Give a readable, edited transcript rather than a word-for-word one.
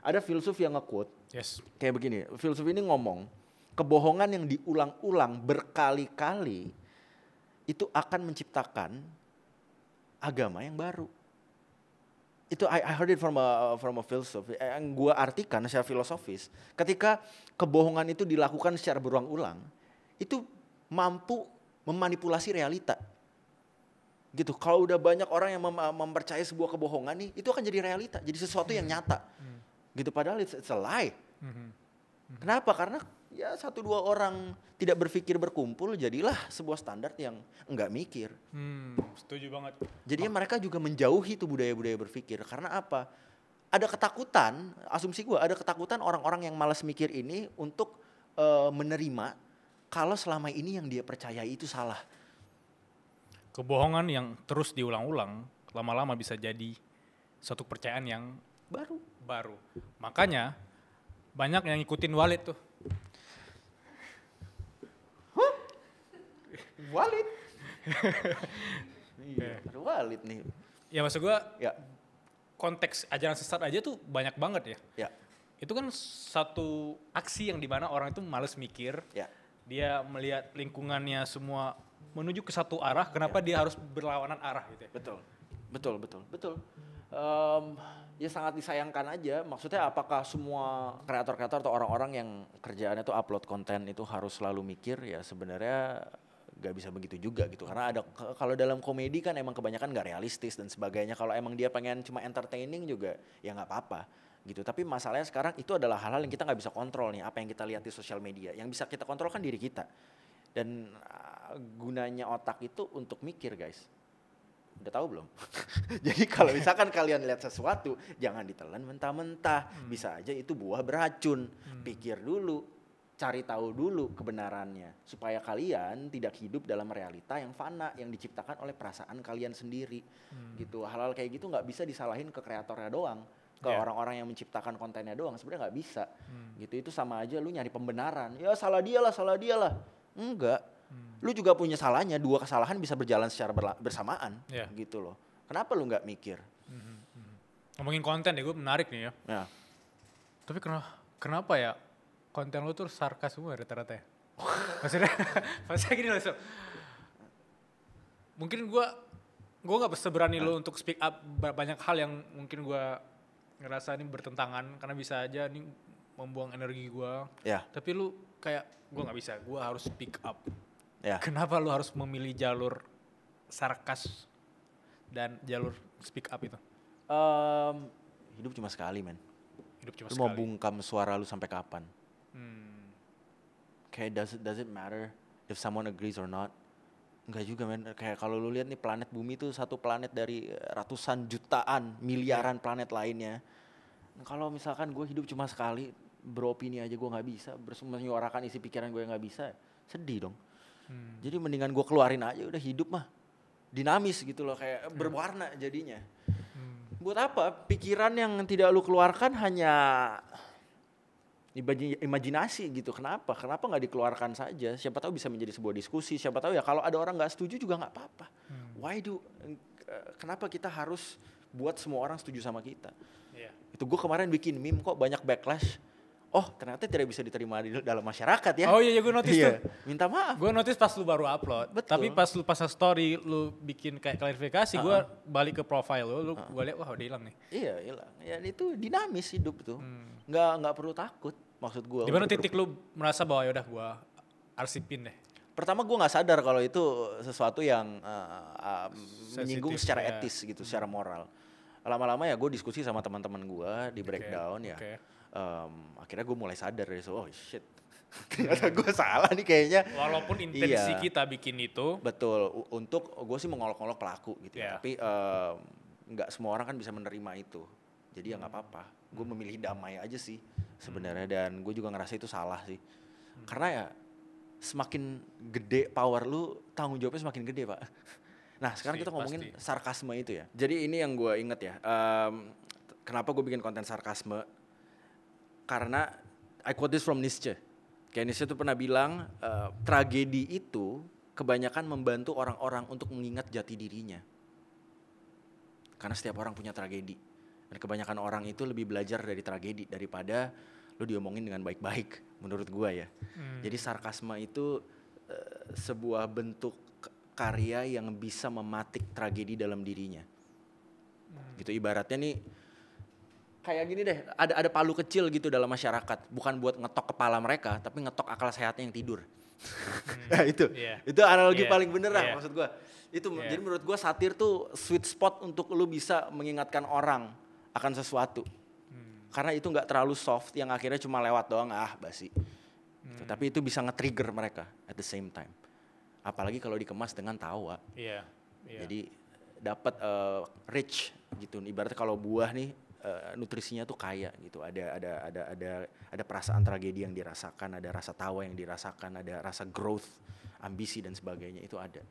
Ada filsuf yang nge-quote Yes. kayak begini. Filsuf ini ngomong, kebohongan yang diulang-ulang berkali-kali itu akan menciptakan agama yang baru. Itu I heard it from a filsuf. Yang gue artikan secara filosofis, ketika kebohongan itu dilakukan secara berulang-ulang, itu mampu memanipulasi realita. Gitu. Kalau udah banyak orang yang mempercayai sebuah kebohongan nih, itu akan jadi realita, jadi sesuatu yang nyata. Gitu, padahal it's a lie. Kenapa? Karena ya 1-2 orang tidak berpikir berkumpul, jadilah sebuah standar yang enggak mikir. Setuju banget. Jadinya mereka juga menjauhi tuh budaya-budaya berpikir. Karena apa? Ada ketakutan, asumsi gue ada ketakutan orang-orang yang malas mikir ini untuk menerima kalau selama ini yang dia percayai itu salah. Kebohongan yang terus diulang-ulang lama-lama bisa jadi suatu kepercayaan yang baru. Makanya banyak yang ngikutin Walid tuh. Walid. Iya, ada Walid nih. Ya maksud gua Ya. konteks ajaran sesat aja tuh banyak banget ya. Ya. Itu kan satu aksi yang dimana orang itu males mikir. Ya. Dia melihat lingkungannya semua menuju ke satu arah, kenapa dia harus berlawanan arah gitu ya? Betul. Ya sangat disayangkan aja. Maksudnya apakah semua kreator-kreator atau orang-orang yang kerjaannya tuh upload konten itu harus selalu mikir? Ya sebenarnya gak bisa begitu juga gitu. Karena ada kalau dalam komedi kan emang kebanyakan gak realistis dan sebagainya. Kalau emang dia pengen cuma entertaining juga ya gak apa-apa gitu. Tapi masalahnya sekarang itu adalah hal-hal yang kita gak bisa kontrol nih. Apa yang kita lihat di sosial media. Yang bisa kita kontrol kan diri kita. Dan gunanya otak itu untuk mikir, guys. Udah tahu belum? Jadi kalau misalkan kalian lihat sesuatu, jangan ditelan mentah-mentah. Bisa aja itu buah beracun. Pikir dulu, cari tahu dulu kebenarannya. Supaya kalian tidak hidup dalam realita yang fana, yang diciptakan oleh perasaan kalian sendiri. Gitu. Hal-hal kayak gitu nggak bisa disalahin ke kreatornya doang. Ke orang-orang yang menciptakan kontennya doang. Sebenarnya nggak bisa. Gitu. Itu sama aja lu nyari pembenaran. Ya salah dia lah. Enggak. Lu juga punya salahnya, 2 kesalahan bisa berjalan secara bersamaan gitu loh. Kenapa lu nggak mikir? Ngomongin konten deh, gue menarik nih ya. Ya. Tapi kenapa ya konten lu tuh sarkas semua rata-rata ya? Maksudnya gini loh, so. Mungkin gue gak seberani lu untuk speak up banyak hal yang mungkin gue ngerasa ini bertentangan. Karena bisa aja ini membuang energi gue. Ya. Tapi lu kayak, gue gak bisa, gue harus speak up. Ya. Kenapa lu harus memilih jalur sarkas dan jalur speak up itu? Hidup cuma sekali, men. Hidup cuma Lu sekali. mau bungkam suara lu sampai kapan? Kayak does it matter if someone agrees or not? Enggak juga, men. Kayak kalau lu lihat nih planet bumi itu satu planet dari ratusan jutaan, miliaran planet lainnya. Kalau misalkan gue hidup cuma sekali, beropini aja gue nggak bisa, menyuarakan isi pikiran gue nggak bisa, sedih dong. Jadi mendingan gue keluarin aja, udah hidup mah dinamis gitu loh, kayak berwarna jadinya. Buat apa? Pikiran yang tidak lu keluarkan hanya imajinasi gitu. Kenapa nggak dikeluarkan saja? Siapa tahu bisa menjadi sebuah diskusi. Siapa tahu ya kalau ada orang nggak setuju juga nggak apa-apa. Kenapa kita harus buat semua orang setuju sama kita? Itu gue kemarin bikin meme kok banyak backlash. Oh ternyata tidak bisa diterima di dalam masyarakat ya. Oh iya gue notice tuh. Minta maaf. Gue notice pas lu baru upload. Betul. Tapi pas lu pasang story lu bikin kayak klarifikasi, gue balik ke profile lu gue lihat wah udah hilang nih. Iya hilang. Ya itu dinamis hidup tuh. Nggak perlu takut maksud gue. Di mana titik lu merasa bahwa yaudah gue arsipin deh. Pertama gue nggak sadar kalau itu sesuatu yang menyinggung secara etis gitu, secara moral. Lama-lama ya gue diskusi sama teman-teman gue di breakdown ya. Akhirnya gue mulai sadar dari oh shit, ternyata gue salah nih kayaknya. Walaupun intensi kita bikin itu. Betul, untuk gue sih mengolok-olok pelaku gitu ya. Tapi nggak semua orang kan bisa menerima itu. Jadi ya nggak apa-apa, gue memilih damai aja sih sebenarnya. Dan gue juga ngerasa itu salah sih. Karena ya semakin gede power lu, tanggung jawabnya semakin gede pak. Nah sekarang kita ngomongin sarkasme itu ya. Jadi ini yang gue inget ya, kenapa gue bikin konten sarkasme. Karena I quote this from Nietzsche. Kayak Nietzsche tuh pernah bilang tragedi itu kebanyakan membantu orang-orang untuk mengingat jati dirinya. Karena setiap orang punya tragedi. Dan kebanyakan orang itu lebih belajar dari tragedi daripada lu diomongin dengan baik-baik menurut gua ya. Jadi sarkasme itu sebuah bentuk karya yang bisa mematik tragedi dalam dirinya. Gitu ibaratnya nih kayak gini deh, ada palu kecil gitu dalam masyarakat, bukan buat ngetok kepala mereka, tapi ngetok akal sehatnya yang tidur. Nah, itu analogi paling bener lah maksud gua. Jadi menurut gua satir tuh sweet spot untuk lu bisa mengingatkan orang akan sesuatu. Karena itu nggak terlalu soft yang akhirnya cuma lewat doang basi. Gitu. Tapi itu bisa nge-trigger mereka at the same time. Apalagi kalau dikemas dengan tawa. Jadi dapat rich gitu. Ibaratnya kalau buah nih nutrisinya tuh kaya gitu. Ada perasaan tragedi yang dirasakan, ada rasa tawa yang dirasakan, ada rasa growth, ambisi dan sebagainya itu ada.